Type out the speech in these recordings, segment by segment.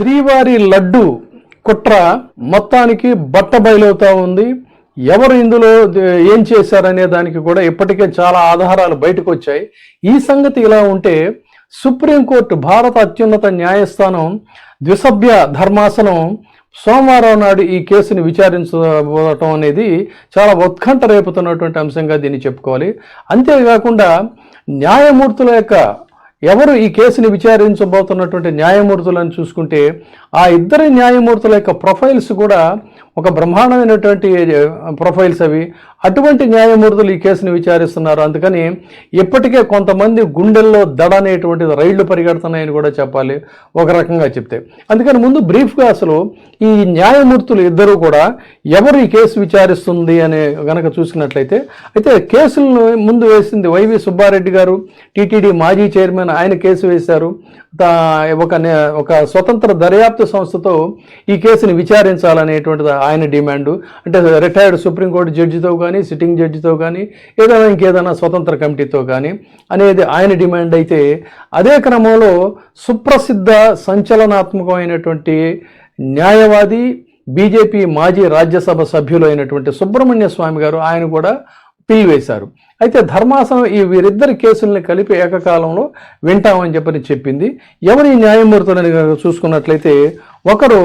శ్రీవారి లడ్డు కుట్ర మొత్తానికి బట్టబయలవుతా ఉంది. ఎవరు ఇందులో ఏం చేశారనే దానికి కూడా ఇప్పటికే చాలా ఆధారాలు బయటకు వచ్చాయి. ఈ సంగతి ఇలా ఉంటే సుప్రీంకోర్టు భారత అత్యున్నత న్యాయస్థానం ద్విసభ్య ధర్మాసనం సోమవారం నాడు ఈ కేసుని విచారించబోవటం అనేది చాలా ఉత్కంఠ రేపుతున్నటువంటి అంశంగా దీన్ని చెప్పుకోవాలి. అంతేకాకుండా న్యాయమూర్తుల యొక్క ఎవరు ఈ కేసుని విచారించబోతున్నటువంటి న్యాయమూర్తులను చూసుకుంటే ఆ ఇద్దరి న్యాయమూర్తుల యొక్క ప్రొఫైల్స్ కూడా ఒక బ్రహ్మాండమైనటువంటి ప్రొఫైల్స్ అవి. అటువంటి న్యాయమూర్తులు ఈ కేసుని విచారిస్తున్నారు. అందుకని ఇప్పటికే కొంతమంది గుండెల్లో దడ అనేటువంటిది రైళ్లు పరిగెడుతున్నాయని కూడా చెప్పాలి ఒక రకంగా చెప్తే. అందుకని ముందు బ్రీఫ్గా అసలు ఈ న్యాయమూర్తులు ఇద్దరు కూడా ఎవరు ఈ కేసు విచారిస్తుంది అనే గనక చూసినట్లయితే, అయితే కేసులను ముందు వేసింది వైవి సుబ్బారెడ్డి గారు, టీటీడీ మాజీ చైర్మన్. ఆయన కేసు వేశారు. ఒక స్వతంత్ర దర్యాప్తు సంస్థతో ఈ కేసుని విచారించాలనేటువంటిది ఆయన డిమాండు. అంటే రిటైర్డ్ సుప్రీంకోర్టు జడ్జితో కానీ, సిట్టింగ్ జడ్జితో కానీ, ఇంకేదైనా స్వతంత్ర కమిటీతో కానీ అనేది ఆయన డిమాండ్. అయితే అదే క్రమంలో సుప్రసిద్ధ సంచలనాత్మకమైనటువంటి న్యాయవాది, బీజేపీ మాజీ రాజ్యసభ సభ్యులు అయినటువంటి సుబ్రహ్మణ్య స్వామి గారు ఆయన కూడా పిల్ వేశారు. అయితే ధర్మాసనం ఈ వీరిద్దరి కేసుల్ని కలిపి ఏకకాలంలో వింటామని చెప్పింది. ఎవరి న్యాయమూర్తులని చూసుకున్నట్లయితే ఒకరు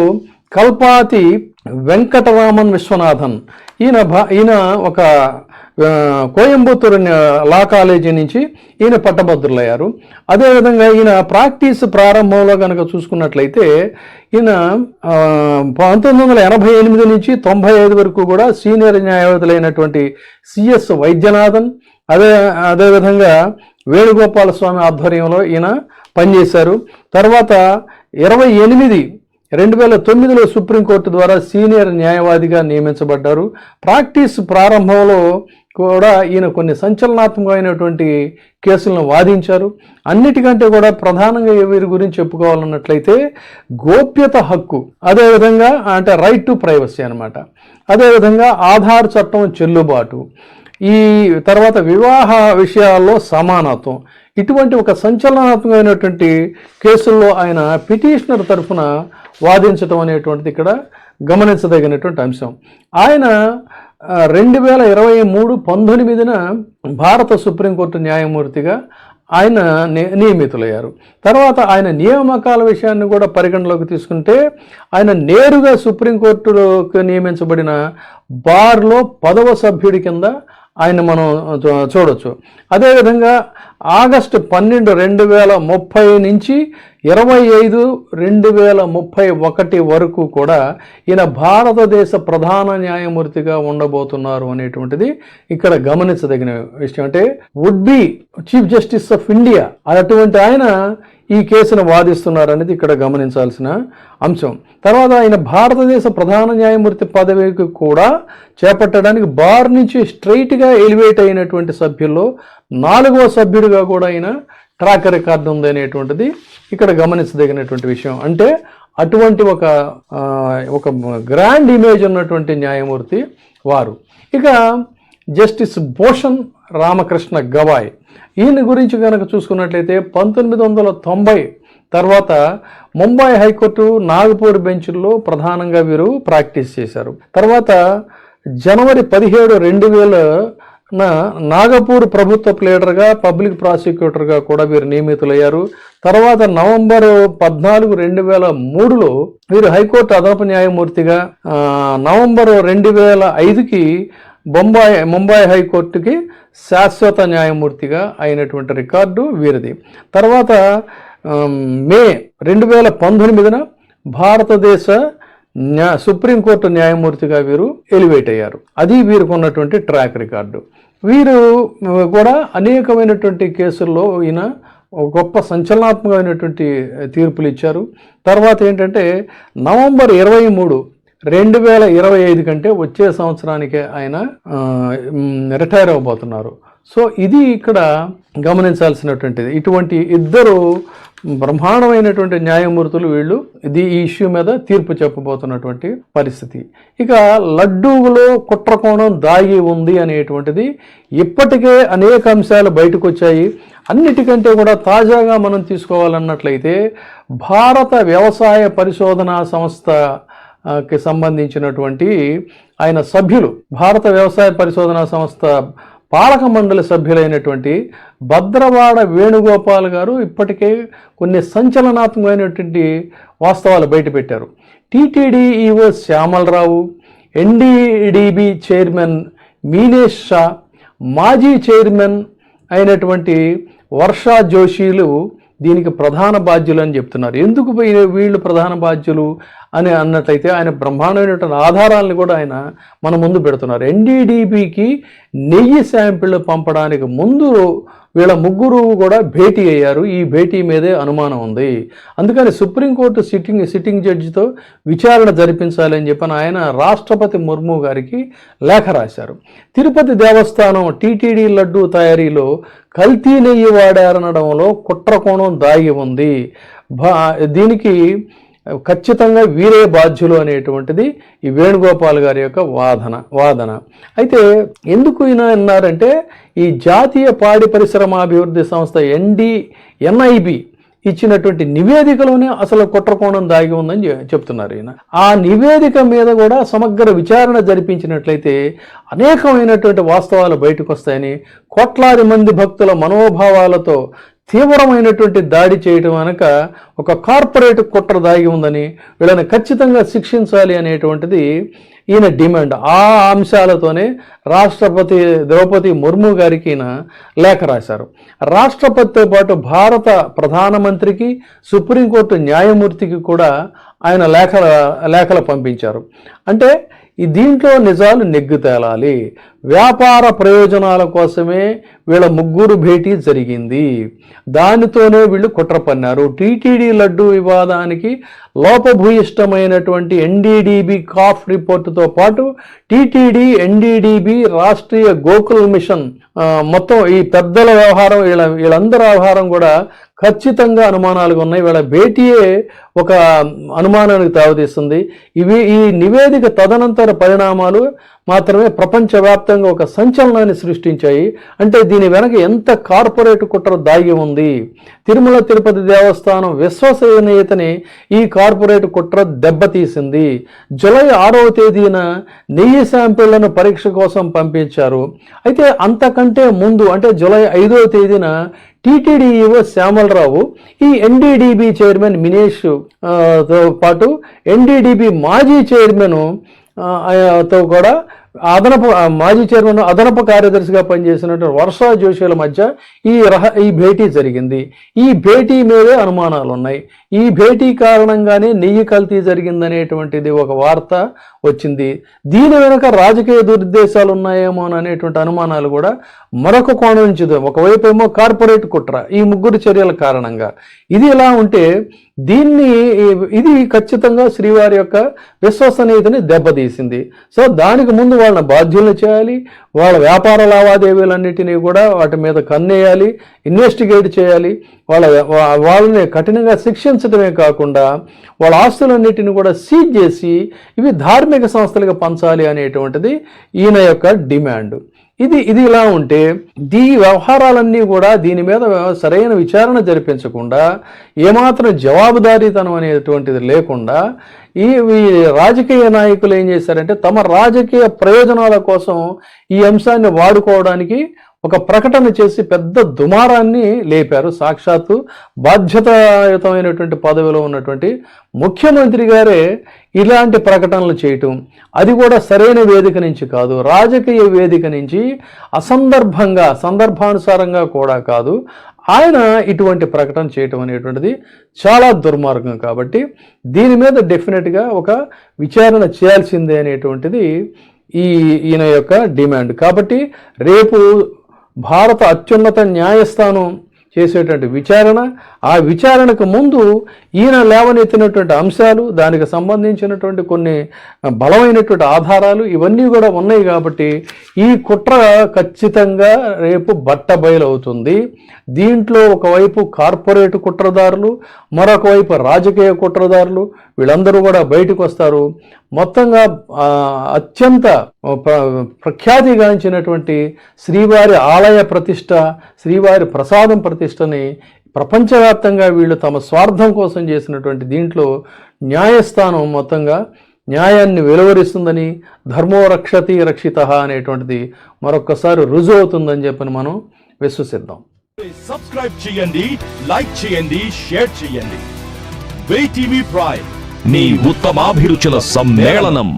కల్పాతి వెంకటరామన్ విశ్వనాథన్. ఈయన ఒక కోయంబత్తూరు లా కాలేజీ నుంచి ఈయన పట్టభద్రులయ్యారు. అదేవిధంగా ఈయన ప్రాక్టీస్ ప్రారంభంలో కనుక చూసుకున్నట్లయితే ఈయన 1988 నుంచి 95 వరకు కూడా సీనియర్ న్యాయవాదులైనటువంటి సిఎస్ వైద్యనాథన్, అదేవిధంగా వేణుగోపాల స్వామి ఆధ్వర్యంలో ఈయన పనిచేశారు. తర్వాత 2009లో సుప్రీంకోర్టు ద్వారా సీనియర్ న్యాయవాదిగా నియమించబడ్డారు. ప్రాక్టీస్ ప్రారంభంలో కూడా ఈయన కొన్ని సంచలనాత్మకమైనటువంటి కేసులను వాదించారు. అన్నిటికంటే కూడా ప్రధానంగా వీరి గురించి చెప్పుకోవాలన్నట్లయితే గోప్యత హక్కు, అదేవిధంగా అంటే రైట్ టు ప్రైవసీ అనమాట, అదేవిధంగా ఆధార్ చట్టం చెల్లుబాటు, ఈ తర్వాత వివాహ విషయాల్లో సమానత్వం, ఇటువంటి ఒక సంచలనాత్మకమైనటువంటి కేసుల్లో ఆయన పిటిషనర్ తరఫున వాదించడం అనేటువంటిది ఇక్కడ గమనించదగినటువంటి అంశం. ఆయన 2023-19 భారత సుప్రీంకోర్టు న్యాయమూర్తిగా ఆయన నియమితులయ్యారు. తర్వాత ఆయన నియామకాల విషయాన్ని కూడా పరిగణలోకి తీసుకుంటే ఆయన నేరుగా సుప్రీంకోర్టులోకి నియమించబడిన బార్లో 10వ సభ్యుడి కింద ఆయన మనం చూడొచ్చు. అదేవిధంగా ఆగస్టు 12, 2030 నుంచి 25/2031 వరకు కూడా ఈయన భారతదేశ ప్రధాన న్యాయమూర్తిగా ఉండబోతున్నారు అనేటువంటిది ఇక్కడ గమనించదగిన విషయం. అంటే would be chief justice of India అటువంటి ఆయన ఈ కేసును వాదిస్తున్నారు అనేది ఇక్కడ గమనించాల్సిన అంశం. తర్వాత ఆయన భారతదేశ ప్రధాన న్యాయమూర్తి పదవికి కూడా చేపట్టడానికి బార్ నుంచి స్ట్రైట్గా ఎలివేట్ అయినటువంటి సభ్యుల్లో 4వ సభ్యుడిగా కూడా ఆయన ట్రాక్ రికార్డు ఉంది అనేటువంటిది ఇక్కడ గమనించదగినటువంటి విషయం. అంటే అటువంటి ఒక గ్రాండ్ ఇమేజ్ ఉన్నటువంటి న్యాయమూర్తి వారు. ఇక జస్టిస్ భూషణ్ రామకృష్ణ గవాయ్, ఈయన గురించి కనుక చూసుకున్నట్లయితే 1990 తర్వాత ముంబై హైకోర్టు నాగపూర్ బెంచ్లో ప్రధానంగా వీరు ప్రాక్టీస్ చేశారు. తర్వాత జనవరి 17, 2000 నాగపూర్ ప్రభుత్వ ప్లేడర్గా, పబ్లిక్ ప్రాసిక్యూటర్గా కూడా వీరు నియమితులయ్యారు. తర్వాత నవంబర్ 14, 2003లో వీరు హైకోర్టు అదనపు న్యాయమూర్తిగా, నవంబర్ 2005కి ముంబై హైకోర్టుకి శాశ్వత న్యాయమూర్తిగా అయినటువంటి రికార్డు వీరిది. తర్వాత మే 2019 భారతదేశ సుప్రీంకోర్టు న్యాయమూర్తిగా వీరు ఎలివేట్ అయ్యారు. అది వీరికి ఉన్నటువంటి ట్రాక్ రికార్డు. వీరు కూడా అనేకమైనటువంటి కేసుల్లో ఈయన గొప్ప సంచలనాత్మకమైనటువంటి తీర్పులు ఇచ్చారు. తర్వాత ఏంటంటే నవంబర్ 23, 2025 కంటే వచ్చే సంవత్సరానికే ఆయన రిటైర్ అవ్వబోతున్నారు. సో ఇది ఇక్కడ గమనించాల్సినటువంటిది. ఇటువంటి ఇద్దరు బ్రహ్మాండమైనటువంటి న్యాయమూర్తులు వీళ్ళు ఈ ఇష్యూ మీద తీర్పు చెప్పబోతున్నటువంటి పరిస్థితి. ఇక లడ్డూలో కుట్రకోణం దాగి ఉంది అనేటువంటిది ఇప్పటికే అనేక అంశాలు బయటకు వచ్చాయి. అన్నిటికంటే కూడా తాజాగా మనం తీసుకోవాలన్నట్లయితే భారత వ్యవసాయ పరిశోధనా సంస్థకి సంబంధించినటువంటి ఆయన సభ్యులు, భారత వ్యవసాయ పరిశోధనా సంస్థ పాలక మండలి సభ్యులైనటువంటి భద్రవాడ వేణుగోపాల్ గారు ఇప్పటికే కొన్ని సంచలనాత్మకమైనటువంటి వాస్తవాలు బయటపెట్టారు. TTD EO Shyamala Rao, NDDB chairman Meenesh Shah, మాజీ చైర్మన్ అయినటువంటి వర్షా జోషిలు దీనికి ప్రధాన బాధ్యులు అని చెప్తున్నారు. ఎందుకు వీళ్ళు ప్రధాన బాధ్యులు అని అన్నట్లయితే ఆయన బ్రహ్మాండమైనటువంటి ఆధారాలను కూడా ఆయన మన ముందు పెడుతున్నారు. ఎన్డీడీబీకి నెయ్యి శాంపిళ్ళు పంపడానికి ముందు వీళ్ళ ముగ్గురు కూడా భేటీ అయ్యారు. ఈ భేటీ మీదే అనుమానం ఉంది. అందుకని సుప్రీంకోర్టు సిట్టింగ్ జడ్జితో విచారణ జరిపించాలని చెప్పని ఆయన రాష్ట్రపతి ముర్ము గారికి లేఖ రాశారు. తిరుపతి దేవస్థానం టీటీడీ లడ్డూ తయారీలో కల్తీ నెయ్యి వాడారనడంలో కుట్రకోణం దాగి ఉంది, దీనికి ఖచ్చితంగా వీరే బాధ్యులు అనేటువంటిది ఈ వేణుగోపాల్ గారి యొక్క వాదన. అయితే ఎందుకు ఈయన అన్నారంటే ఈ జాతీయ పాడి పరిశ్రమాభివృద్ధి సంస్థ ఎన్ఐబి ఇచ్చినటువంటి నివేదికలోనే అసలు కుట్రకోణం దాగి ఉందని చెప్తున్నారు ఈయన. ఆ నివేదిక మీద కూడా సమగ్ర విచారణ జరిపించినట్లయితే అనేకమైనటువంటి వాస్తవాలు బయటకు వస్తాయని, కోట్లాది మంది భక్తుల మనోభావాలతో తీవ్రమైనటువంటి దాడి చేయటం వెనక ఒక కార్పొరేట్ కుట్ర దాగి ఉందని, వీళ్ళని ఖచ్చితంగా శిక్షించాలి అనేటువంటిది ఈయన డిమాండ్. ఆ అంశాలతోనే రాష్ట్రపతి ద్రౌపది ముర్ము గారికి ఈయన లేఖ రాశారు. రాష్ట్రపతితో పాటు భారత ప్రధానమంత్రికి, సుప్రీంకోర్టు న్యాయమూర్తికి కూడా ఆయన లేఖలు పంపించారు. అంటే దీంట్లో నిజాలు నెగ్గు తేలాలి. వ్యాపార ప్రయోజనాల కోసమే వీళ్ళ ముగ్గురు భేటీ జరిగింది, దానితోనే వీళ్ళు కుట్ర పన్నారు. టీటీడీ లడ్డూ వివాదానికి లోపభూయిష్టమైనటువంటి ఎన్డీడీబీ కాఫ్ రిపోర్టుతో పాటు TTD, NDDB, Rashtriya Gokul mission మొత్తం ఈ పెద్దల వ్యవహారం, వీళ్ళందరి వ్యవహారం కూడా ఖచ్చితంగా అనుమానాలుగా ఉన్నాయి. వీళ్ళ భేటీయే ఒక అనుమానానికి తావతీస్తుంది. ఈ నివేదిక తదనంతర పరిణామాలు మాత్రమే ప్రపంచవ్యాప్తంగా ఒక సంచలనాన్ని సృష్టించాయి. అంటే దీని వెనక ఎంత కార్పొరేట్ కుట్ర దాగి ఉంది. తిరుమల తిరుపతి దేవస్థానం విశ్వసనీయతని ఈ కార్పొరేట్ కుట్ర దెబ్బతీసింది. జూలై 6వ తేదీన నెయ్యి శాంపిళ్లను పరీక్ష కోసం పంపించారు. అయితే అంతకంటే ముందు అంటే జూలై 5వ తేదీన టీటీడీ ఈవో శ్యామలరావు ఈ ఎన్డీడీబీ చైర్మన్ మినేష్ తో పాటు ఎన్డీడీబీ మాజీ చైర్మన్ తో కూడా మాజీ చైర్మన్ అదనపు కార్యదర్శిగా పనిచేసినటువంటి వర్షా జోషిల మధ్య ఈ భేటీ జరిగింది. ఈ భేటీ మీదే అనుమానాలు ఉన్నాయి. ఈ భేటీ కారణంగానే నెయ్యి కల్తీ జరిగిందనేటువంటిది ఒక వార్త వచ్చింది. దీని వెనుక రాజకీయ దురుద్దేశాలు ఉన్నాయేమో అనేటువంటి అనుమానాలు కూడా మరొక కోణం నుంచి, ఒకవైపు ఏమో కార్పొరేట్ కుట్ర ఈ ముగ్గురు చర్యల కారణంగా. ఇది ఇలా ఉంటే ఇది ఖచ్చితంగా శ్రీవారి యొక్క విశ్వసనీయతని దెబ్బతీసింది. సో దానికి ముందు వాళ్ళని బాధ్యులను చేయాలి, వాళ్ళ వ్యాపార లావాదేవీలన్నిటినీ కూడా వాటి మీద కన్నేయాలి, ఇన్వెస్టిగేట్ చేయాలి, వాళ్ళని కఠినంగా శిక్షించడమే కాకుండా వాళ్ళ ఆస్తులన్నిటిని కూడా సీజ్ చేసి ఇవి ధార్మిక సంస్థలుగా పంచాలి అనేటువంటిది ఈయన యొక్క డిమాండ్. ఇది ఇలా ఉంటే ఈ వ్యవహారాలన్నీ కూడా దీని మీద సరైన విచారణ జరిపించకుండా, ఏమాత్రం జవాబుదారీతనం అనేటువంటిది లేకుండా ఈ రాజకీయ నాయకులు ఏం చేశారంటే తమ రాజకీయ ప్రయోజనాల కోసం ఈ అంశాన్ని వాడుకోవడానికి ఒక ప్రకటన చేసి పెద్ద దుమారాన్ని లేపారు. సాక్షాత్తు బాధ్యతాయుతమైనటువంటి పదవిలో ఉన్నటువంటి ముఖ్యమంత్రి గారే ఇలాంటి ప్రకటనలు చేయటం, అది కూడా సరైన వేదిక నుంచి కాదు, రాజకీయ వేదిక నుంచి సందర్భానుసారంగా కూడా కాదు, ఆయన ఇటువంటి ప్రకటన చేయటం అనేటువంటిది చాలా దుర్మార్గం. కాబట్టి దీని మీద డెఫినెట్గా ఒక విచారణ చేయాల్సిందే అనేటువంటిది ఈయన యొక్క డిమాండ్. కాబట్టి రేపు భారత అత్యున్నత న్యాయస్థానం చేసేటువంటి విచారణ, ఆ విచారణకు ముందు ఈయన లేవనెత్తినటువంటి అంశాలు, దానికి సంబంధించినటువంటి కొన్ని బలమైనటువంటి ఆధారాలు ఇవన్నీ కూడా ఉన్నాయి. కాబట్టి ఈ కుట్ర ఖచ్చితంగా రేపు బట్టబయలవుతుంది. దీంట్లో ఒకవైపు కార్పొరేట్ కుట్రదారులు, మరొక వైపు రాజకీయ కుట్రదారులు, వీళ్ళందరూ కూడా బయటకు వస్తారు. మొత్తంగా అత్యంత ప్రఖ్యాతిగాంచినటువంటి శ్రీవారి ఆలయ ప్రతిష్ట, శ్రీవారి ప్రసాదం ప్రతిష్టని ప్రపంచవ్యాప్తంగా వీళ్ళు తమ స్వార్థం కోసం చేసినటువంటి దీంట్లో న్యాయస్థానం మొత్తంగా న్యాయాన్ని వెలువరిస్తుందని, ధర్మో రక్షతి రక్షిత అనేటువంటిది మరొక్కసారి రుజువు అవుతుందని చెప్పని మనం విశ్వసిద్దాం. సబ్స్క్రైబ్ చేయండి, లైక్ చేయండి, షేర్ చేయండి. VTV ప్రైమ్, మీ ఉత్తమాభిరుచుల సమ్మేళనం.